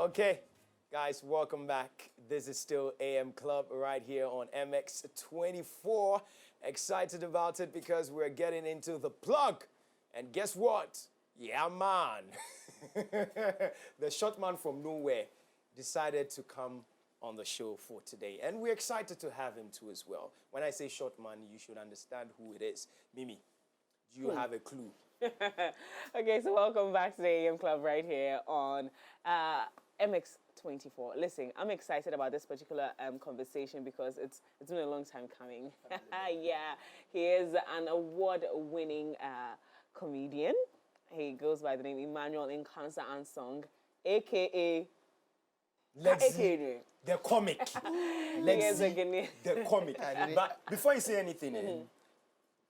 Okay, guys, welcome back. This is still AM Club right here on MX24. Excited about it because we're getting into the plug. And guess what? Yeah, man. The short man from nowhere decided to come on the show for today. And we're excited to have him too as well. When I say short man, you should understand who it is. Mimi, do you have a clue? Okay, so welcome back to the AM Club right here on MX24. Listen, I'm excited about this particular conversation because it's been a long time coming. Yeah, he is an award-winning comedian. He goes by the name Emmanuel in Cancer and Song, a.k.a. Lexi De Comic. Lexi De Comic. But before you say anything,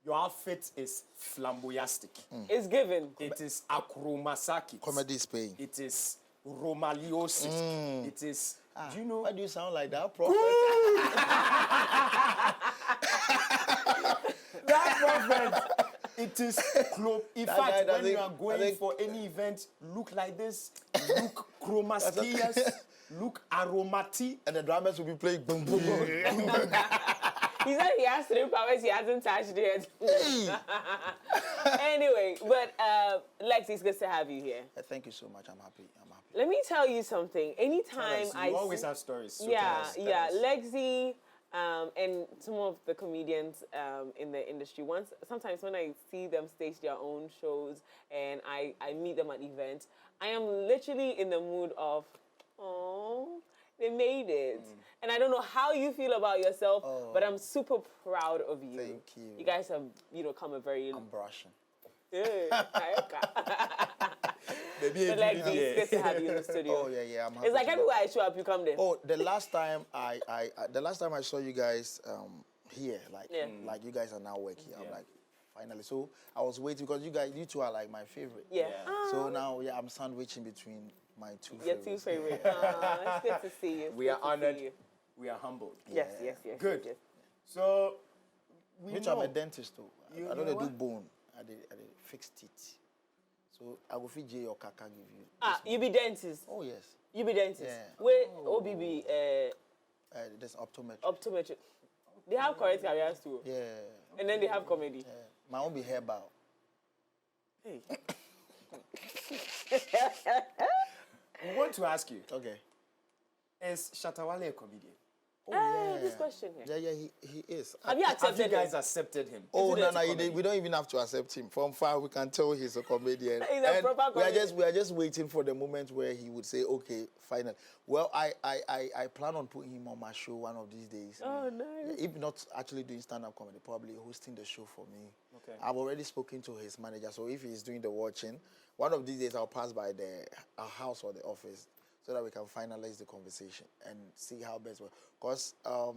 your outfit is flamboyastic. It's given. It is acromasaki. Comedy is paying. It is romaliosis. It is, do you know? Why do you sound like that, prophet? That prophet. It is in fact, when you are going for any event, look like this, look chromaskias, look aromatic. And the drummers will be playing boom, boom, boom. He said he has 3 powers, he hasn't touched it. Anyway, but Lex, it's good to have you here. Thank you so much. I'm happy. Let me tell you something. Anytime you always have stories. So yeah. Lexi and some of the comedians in the industry, sometimes when I see them stage their own shows and I meet them at events, I am literally in the mood of, oh, they made it. And I don't know how you feel about yourself, but I'm super proud of you. Thank you. You guys have, come a very... I'm brushing. But Lexi, it's good to have you in the studio. Oh yeah, I'm happy. It's like everywhere I show up, you come there. Oh, the last time I saw you guys here, like you guys are now working. I'm like, finally. So I was waiting because you two are like my favorite. Yeah. So now, I'm sandwiching between my two Your favorites. 2 favorites. It's good to see you. We are honored. We are humbled. Yes. Good. Yes. So, I'm a dentist too. I don't do bone. I did fix teeth. So I will feed J or Kaka give you. You be dentist? Oh yes. You be dentist? Yeah. Where OBB? There's optometry. Optometry. They have correct careers too. Yeah. And then they have comedy. Yeah. My own be hairball. Hey. we want to ask you. Okay. Is Shatawale a comedian? Oh, This question here. Yeah, he is. Have you accepted Have you guys accepted him? Oh, no, we don't even have to accept him. From far, we can tell he's a comedian. He's a proper comedian. We are just waiting for the moment where he would say, okay, final. Well, I plan on putting him on my show one of these days. Oh, nice. If not actually doing stand-up comedy, probably hosting the show for me. Okay. I've already spoken to his manager, so if he's doing the watching, one of these days I'll pass by our house or the office, so that we can finalize the conversation and see how best works. Because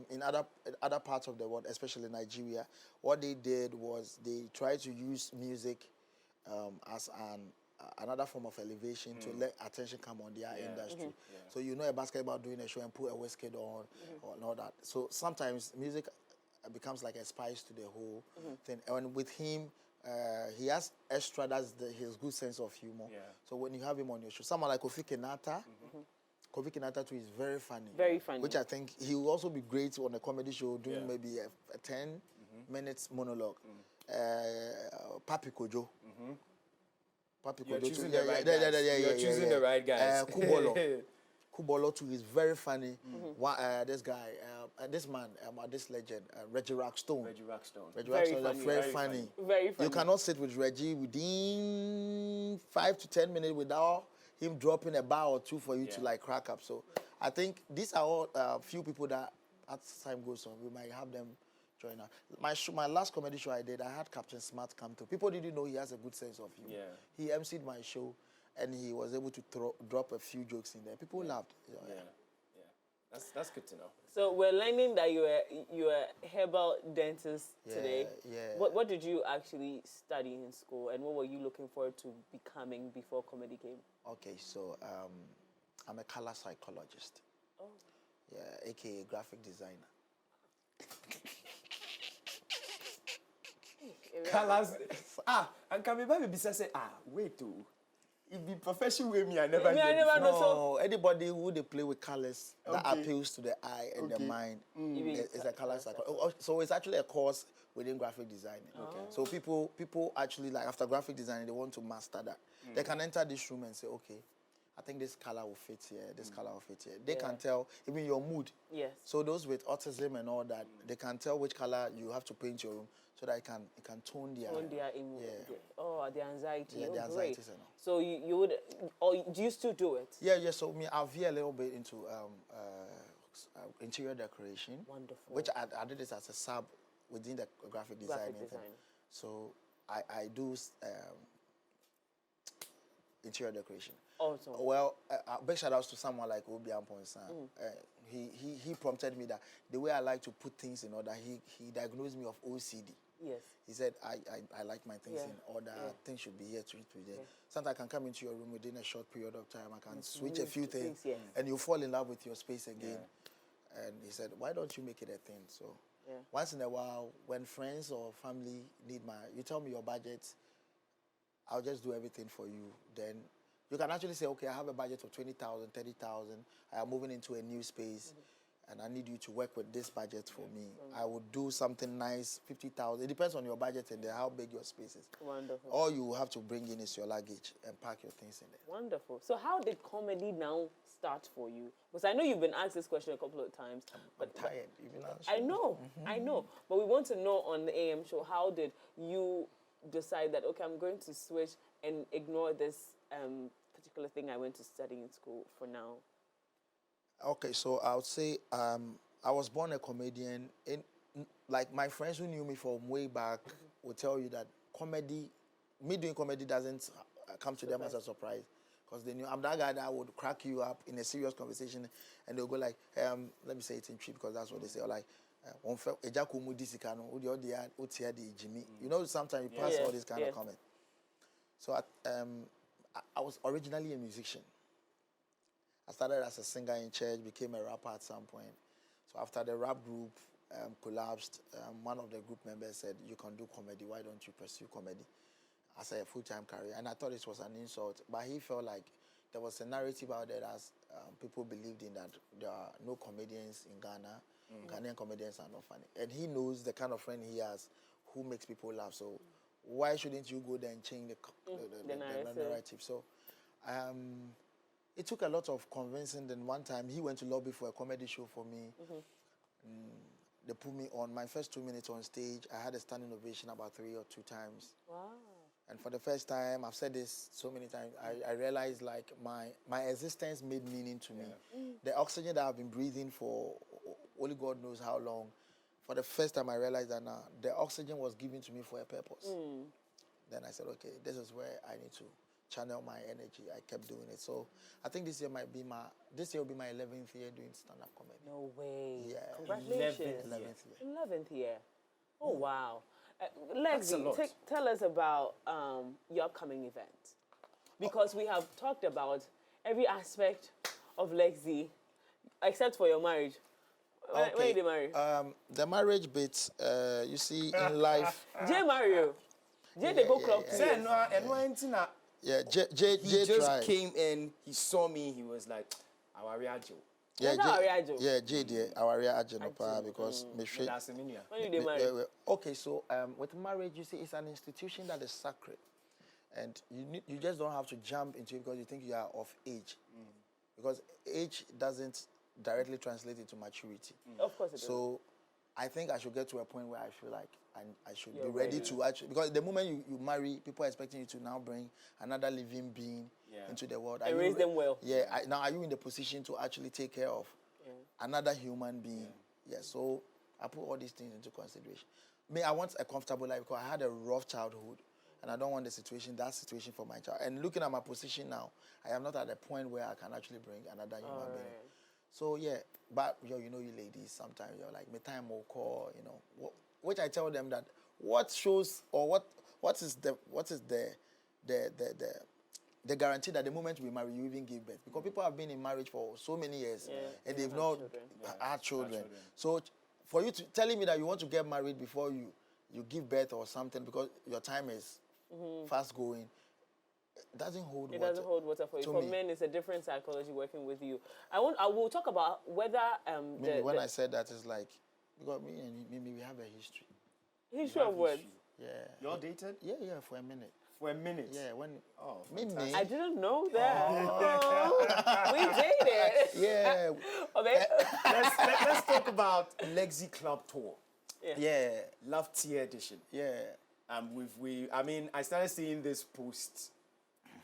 in other parts of the world, especially Nigeria, what they did was they tried to use music as another form of elevation to let attention come on their industry. Yeah. So a basketball doing a show and put a whiskey on or all that. So sometimes music becomes like a spice to the whole thing. And with him, he has extra, his good sense of humor. Yeah. So when you have him on your show, someone like Kofi Kenata, Kofi Kenata too is very funny. Very funny. Which I think he will also be great on a comedy show doing maybe a 10 minutes monologue. Papi Kojo. Papi You're Kojo choosing too. the right guys. You're choosing the right guys. Kubolo. Kubolo too is very funny. This guy, this man, this legend, Reggie Rockstone. Reggie Rockstone is very funny. Very funny. You cannot sit with Reggie within 5 to 10 minutes without him dropping a bar or two for you to like crack up. So I think these are all few people that as time goes on, we might have them join us. My last comedy show I did, I had Captain Smart come through. People didn't know he has a good sense of humor. Yeah. He emceed my show. And he was able to drop a few jokes in there. People laughed. That's good to know. So we're learning that you were herbal dentist today. Yeah. What did you actually study in school, and what were you looking forward to becoming before comedy came? Okay, so I'm a color psychologist. Oh. Yeah, aka graphic designer. Colors. And can we say, wait too. If the profession with me, I never Me, I hear never before. know. So No, anybody who they play with colors that Okay. appeals to the eye and the mind You is a color psychology. So it's actually a course within graphic designing. Okay. So people actually like after graphic designing they want to master that. They can enter this room and say, okay, I think this color will fit here, this color will fit here. They can tell even your mood. Yes. So those with autism and all that, they can tell which color you have to paint your room so that it can tone their their the anxiety. Yeah, oh, the great. anxieties and all. So you would, or do you still do it? Yeah. So me, I'll veer a little bit into interior decoration. Wonderful. Which I did this as a sub within the graphic design. So I do interior decoration. Awesome. Well, big shout outs to someone like Obi Amponsan. He prompted me that the way I like to put things in order, he diagnosed me of OCD. Yes. He said, I like my things in order. Things should be here, treat there. Sometimes I can come into your room within a short period of time. I can switch a few things, and you fall in love with your space again. And he said, why don't you make it a thing? So once in a while, when friends or family need you tell me your budget, I'll just do everything for you. Then you can actually say, okay, I have a budget of 20,000, 30,000. I am moving into a new space. And I need you to work with this budget for me. I would do something nice, 50,000. It depends on your budget and how big your space is. Wonderful. All you have to bring in is your luggage and pack your things in there. Wonderful. So how did comedy now start for you? Because I know you've been asked this question a couple of times. I'm tired. You've been I know, I know. But we want to know on the AM show, how did you decide that, okay, I'm going to switch and ignore this particular thing I went to study in school for now? Okay, so I would say I was born a comedian. Like my friends who knew me from way back will tell you that me doing comedy doesn't come to them as a surprise. Because they knew I'm that guy that would crack you up in a serious conversation and they'll go like, let me say it in tree because that's what they say. Or like, you know, sometimes you pass all these kind of comments. So I was originally a musician. I started as a singer in church, became a rapper at some point. So after the rap group collapsed, one of the group members said, you can do comedy, why don't you pursue comedy as a full-time career? And I thought it was an insult, but he felt like there was a narrative out there as people believed in that there are no comedians in Ghana. Ghanaian comedians are not funny. And he knows the kind of friend he has who makes people laugh. So why shouldn't you go there and change the narrative? So it took a lot of convincing. Then one time he went to lobby for a comedy show for me. They put me on. My first 2 minutes on stage, I had a standing ovation about 3 or 2 times. Wow. And for the first time, I've said this so many times, I realized like my existence made meaning to me. The oxygen that I've been breathing for only God knows how long, for the first time I realized that now the oxygen was given to me for a purpose. Then I said, okay, this is where I need to channel my energy. I kept doing it. So I think this year will be my 11th year doing stand-up comedy. No way. Yeah. Congratulations. 11th year. Oh, wow. Lexi, tell us about your upcoming event. Because we have talked about every aspect of Lexi, except for your marriage. When did you marry? The marriage bit, you see, in life... Jay Mario. Jay, they go club too. Yeah, Jay just tried. came in, he saw me, he was like, Awariajo. Yeah, Jay did. Our Ajanopa because When did they marry? Okay, so with marriage, you see, it's an institution that is sacred. And you just don't have to jump into it because you think you are of age. Because age doesn't directly translate into maturity. Of course it does. So I think I should get to a point where I feel like I should be ready to actually, because the moment you marry, people are expecting you to now bring another living being into the world. And raise them well. Yeah. Now, are you in the position to actually take care of another human being? Yeah. So I put all these things into consideration. I want a comfortable life because I had a rough childhood, and I don't want that situation for my child. And looking at my position now, I am not at a point where I can actually bring another human being. So yeah, but you know, you ladies, sometimes you're like, my time will call, you know, which I tell them that what shows or what is the guarantee that the moment we marry, you even give birth? Because people have been in marriage for so many years and they've not had children. So for you to telling me that you want to get married before you give birth or something because your time is fast going, doesn't hold It water. doesn't hold water for you. To For me. men, it's a different psychology working with you. I will talk about whether Maybe when I said that, it's like, because me and Mimi, we have a history. history of what? Yeah. You all dated? Yeah, for a minute. For a minute? Yeah, when... Oh, Mimi. I didn't know that. We dated. Yeah. Okay. Let's talk about Lexi Club Tour. Yeah. Love Tier Edition. Yeah. I mean, I started seeing this post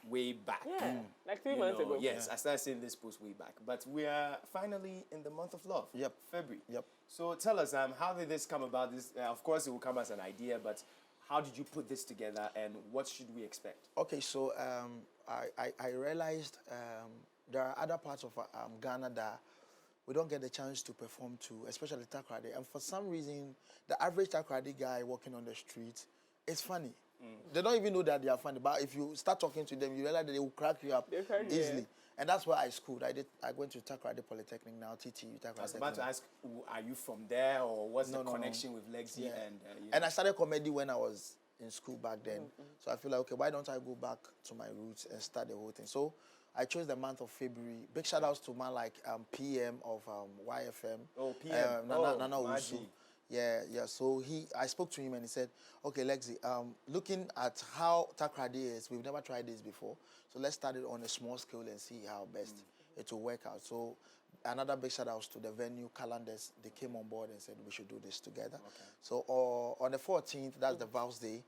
way back. Yeah, like 3 You months know, ago. Yes, I started seeing this post way back. But we are finally in the month of love. Yep. February. Yep. So tell us, how did this come about? This, of course, it will come as an idea, but how did you put this together, and what should we expect? Okay, so I realized there are other parts of Ghana that we don't get the chance to perform to, especially takrade. And for some reason, the average takrade guy walking on the street is funny. They don't even know that they are funny, but if you start talking to them, you realize that they will crack you up easily. And that's why I schooled. I went to Takrade Polytechnic now, TTU Takrade. I was about to ask, are you from there, or what's the connection with Lexi? Yeah. And And I started comedy when I was in school back then. So I feel like, okay, why don't I go back to my roots and start the whole thing? So I chose the month of February. Big shout outs to man like PM of YFM. Oh, PM. Nana Maji. Usu. Yeah. So I spoke to him and he said, okay, Lexi, looking at how takrade is, we've never tried this before. So let's start it on a small scale and see how best it will work out. So another big shout out to the venue calendars. They came on board and said we should do this together. Okay. So on the 14th, that's the Vows Day.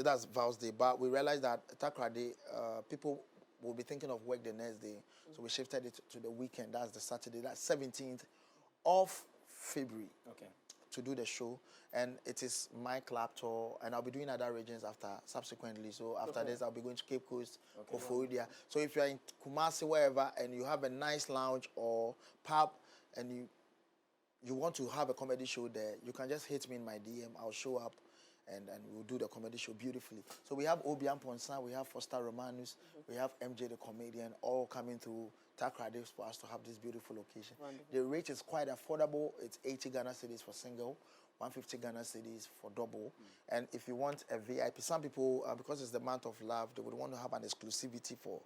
That's Vows Day. But we realized that takrade, people will be thinking of work the next day. So we shifted it to the weekend. That's the Saturday. That's 17th of February. Okay. To do the show, and it is my club tour, and I'll be doing other regions subsequently. So after this, I'll be going to Cape Coast, Koforidua. So if you're in Kumasi, wherever, and you have a nice lounge or pub, and you want to have a comedy show there, you can just hit me in my DM. I'll show up, and we'll do the comedy show beautifully. So we have Obian Ponsan, we have Foster Romanus, we have MJ the comedian, all coming through Takrade for us to have this beautiful location. Wonderful. The rate is quite affordable. It's 80 Ghana cedis for single, 150 Ghana cedis for double. And if you want a VIP, some people, because it's the month of love, they would want to have an exclusivity for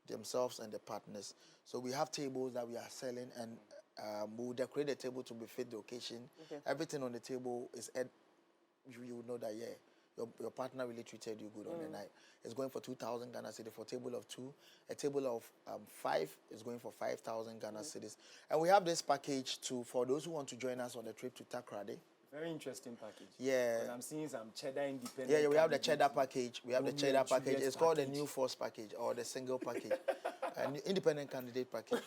themselves and their partners. So we have tables that we are selling, and we'll decorate the table to befit the occasion. Okay. Everything on the table is, you would know that, your partner really treated you good on the night. It's going for 2,000 Ghana cedis for a table of 2. A table of 5 is going for 5,000 Ghana cedis. And we have this package too for those who want to join us on the trip to Takrade. Very interesting package. Yeah. And I'm seeing some cheddar independent. Yeah, we have the cheddar package. We have the cheddar package. It's called the New Force package or the single package. Independent candidate package.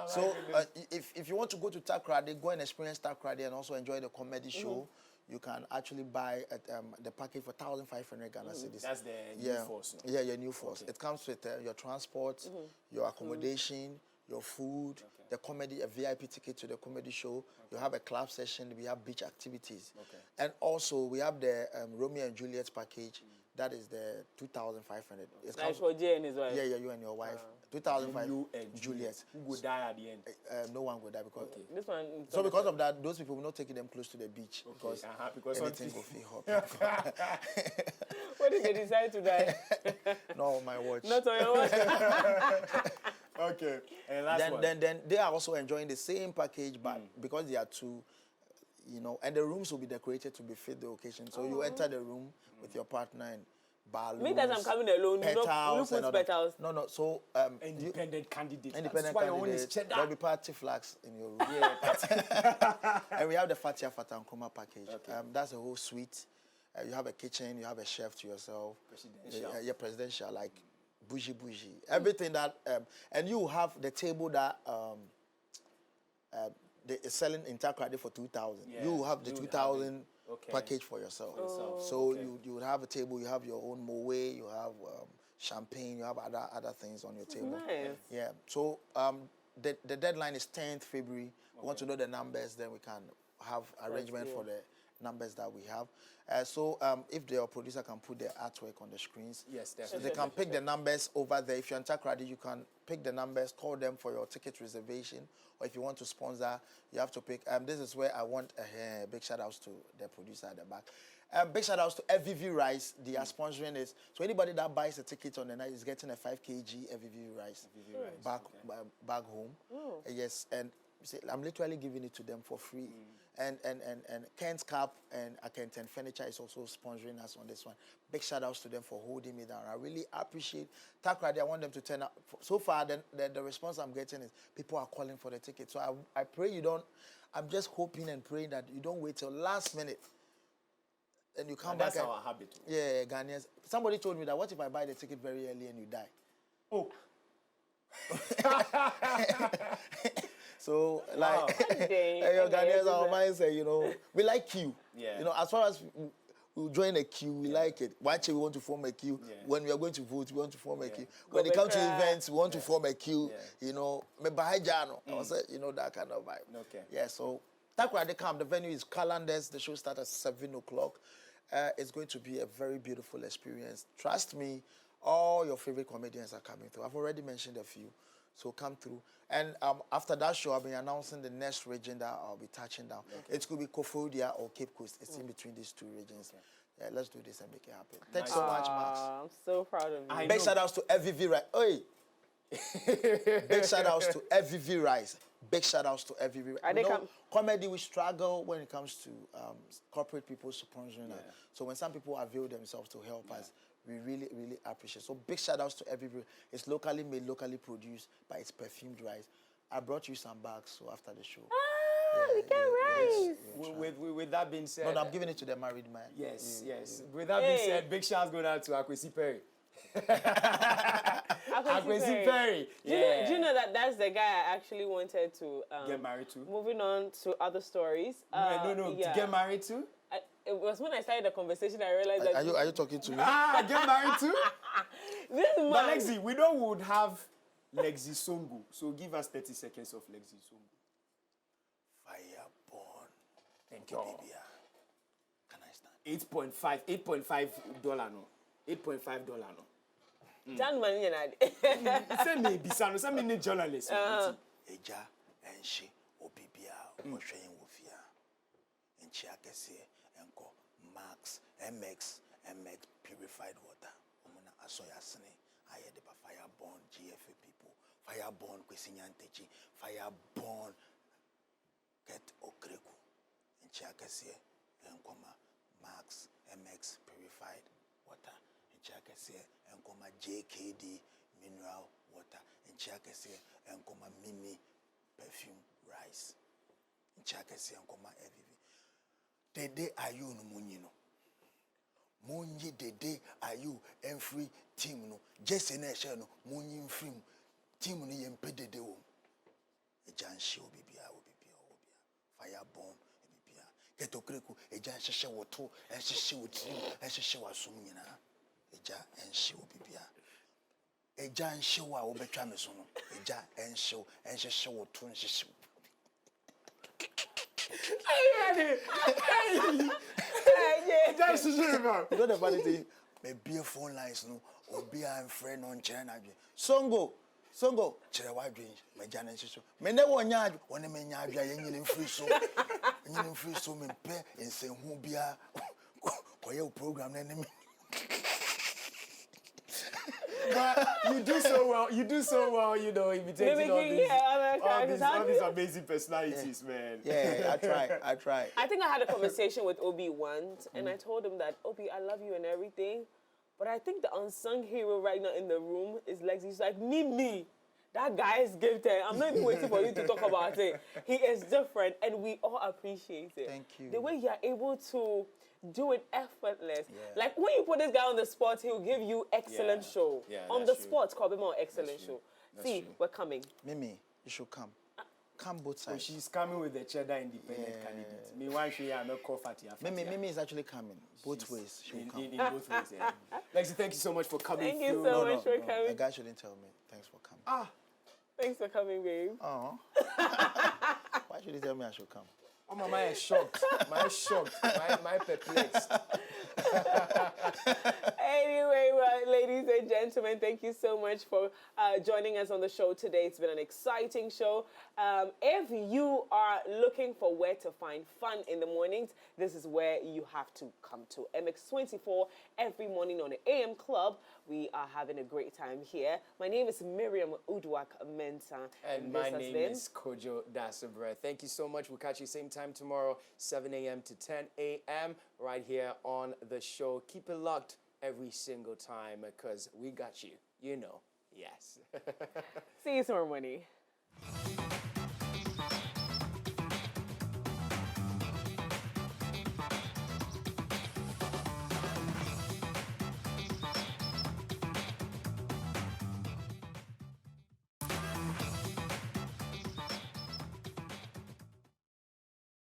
So if you want to go to Takrade, go and experience Takrade and also enjoy the comedy show, you can actually buy the package for 1,500 Ghana cedis. That's the New Force. Yeah, your New Force. Okay. It comes with your transport, your accommodation, your food, the comedy, a VIP ticket to the comedy show. You have a club session. We have beach activities. And also, we have the Romeo and Juliet package. That is the 2,500. Like for Jay and his wife? Yeah, you and your wife. 2,500. You and Juliet. Who would die at the end? No one would die because... This one... So because of that, those people will not take them close to the beach because anything will feel hot. What did they decide to die? Not on my watch. Not on your watch. Okay. And last one. Then they are also enjoying the same package, but because they are two, and the rooms will be decorated to befit the occasion. So you enter the room with your partner and balloons. Me that I'm coming alone. Petals. You put petals. No. So independent candidates. Independent candidates. There'll be party flags in your room. Yeah. And we have the Fatia Fatankoma package. Okay. That's a whole suite. You have a kitchen. You have a chef to yourself. Presidential. Presidential, like bougie. Everything that and you have the table that they is selling in Takrade for 2,000. Yeah. You have the 2,000 package for yourself. So you would have a table. You have your own moe. You have champagne. You have other things on your table. Nice. Yeah. So the deadline is 10th February. We want to know the numbers, then we can have arrangement for the numbers that we have. So if the producer can put the artwork on the screens, yes, definitely. They can pick the numbers over there. If you're in Takrade, you can pick the numbers, call them for your ticket reservation, or if you want to sponsor, you have to pick. This is where I want a big shout outs to the producer at the back. Big shout outs to FVV Rice. They are sponsoring this. So anybody that buys a ticket on the night is getting a 5 kg FVV Rice, back home. Yes, and see, I'm literally giving it to them for free. And Kent's Cap and Kent Furniture is also sponsoring us on this one. Big shout outs to them for holding me down. I really appreciate Takrady. I want them to turn up. So far, the response I'm getting is people are calling for the ticket. So I pray you don't. I'm just hoping and praying that you don't wait till last minute. And you come back. That's our habit. Yeah, Ghanaians. Somebody told me that what if I buy the ticket very early and you die? Oh. So, like, your Ghanaians, our mindset, you know, we like queue. Yeah. You know, as far as we join a queue, we like it. Watch it, we want to form a queue. Yeah. When we are going to vote, we want to form a queue. When it comes to events, we want to form a queue. You know, you know, that kind of vibe. Okay. Yeah, so Takrady come. The venue is Calendars. The show starts at 7 o'clock. It's going to be a very beautiful experience. Trust me, all your favorite comedians are coming through. I've already mentioned a few. So come through. And after that show, I'll be announcing the next region that I'll be touching down. Okay. It could be Kofodia or Cape Coast. It's in between these two regions. Okay. Yeah, let's do this and make it happen. Thanks so much, Max. I'm so proud of you. Big shout outs to FVV Rice. Oi! Big shout outs to FVV Rice. Big shout outs to FVV Rice. Comedy, we struggle when it comes to corporate people sponsoring us. So when some people avail themselves to help us, we really, really appreciate. So big shout outs to everybody. It's locally made, locally produced, but it's perfumed rice. I brought you some bags, so after the show. We get rice. With that being said... No, I'm giving it to the married man. Yes. With that being said, big shouts going out to Akwesi Perry. Akwesi Perry. Do you know that that's the guy I actually wanted to... get married to? Moving on to other stories. To get married to? It was when I started the conversation I realized that... Are you talking to me? Get married to? This man... But Lexi, we know we would have Lexi Songo. So give us 30 seconds of Lexi Songo. Fireborn. Thank you. Can I stand? $8.5 no. $8.5 no. John Manny Send me Bisano, send me journalist. Eja and she Obibia, Moshain Wofia. And Chiakese, Enko, Max, MX purified water. Omuna Asoya Sene, I had the Fireborn GFA people, Fireborn Kwesinyantechi, Fireborn Get Okreku. And Chiakese, Enkoma, Max, MX purified water. And Chiakese, Enkoma JKD mineral water. And Chiakese, Enkoma Mimi perfume rice. And Chiakese, Enkoma EVV. Dede ayu no munyino. Munyi dede ayu free team no. Jesse na share no munyi free team no yempe dede wo. Ejanshi obibia. Fireborn obibia. Keto kreku ejan hyehyɛ woto, hyehyɛ wotiri, hyehyɛ wasum nyina. Eja enhye obibia. Eja enhye wa wo betwa me so no. Eja enhye woto hyehyɛ. Hey! That's the You know the funny thing? Maybe phone lines no, obi am friend on China. Songo, chere wa dwen, me jana hyehyɛ. Me ne wo nya adwo, woni me nya adwo yenyine free so. Yenyine free so me pe ensehu bia. Koye program na me. But you do so well, you know, imitating all these amazing personalities, man. Yeah, I try. I think I had a conversation with Obi once, and I told him that, Obi, I love you and everything, but I think the unsung hero right now in the room is Lexi. He's like, me. That guy is gifted. I'm not even waiting for you to talk about it. He is different, and we all appreciate it. Thank you. The way you're able to do it effortless. Yeah. Like when you put this guy on the spot, he'll give you excellent show. Yeah, on the spot, call him on excellent show. See, we're coming. Mimi, you should come. Come both sides. So she's coming with the cheddar independent candidate. Me one she am not coffee. Mimi is actually coming. Both ways. She will come. In both ways, yeah. Lexi, thank you so much for coming. Thank you so much for coming. The guy shouldn't tell me. Thanks for coming. Thanks for coming, babe. Why should you tell me I should come? Oh, my mind is shocked. My perplexed. Anyway, well, ladies and gentlemen, thank you so much for joining us on the show today. It's been an exciting show. If you are looking for where to find fun in the mornings, this is where you have to come to. MX24 every morning on the AM Club. We are having a great time here. My name is Miriam Udwak Mensah. And my name is Kojo Dasabre. Thank you so much. We'll catch you same time tomorrow, 7 a.m. to 10 a.m. right here on the show. Keep it locked every single time because we got you. You know. Yes. See you tomorrow morning.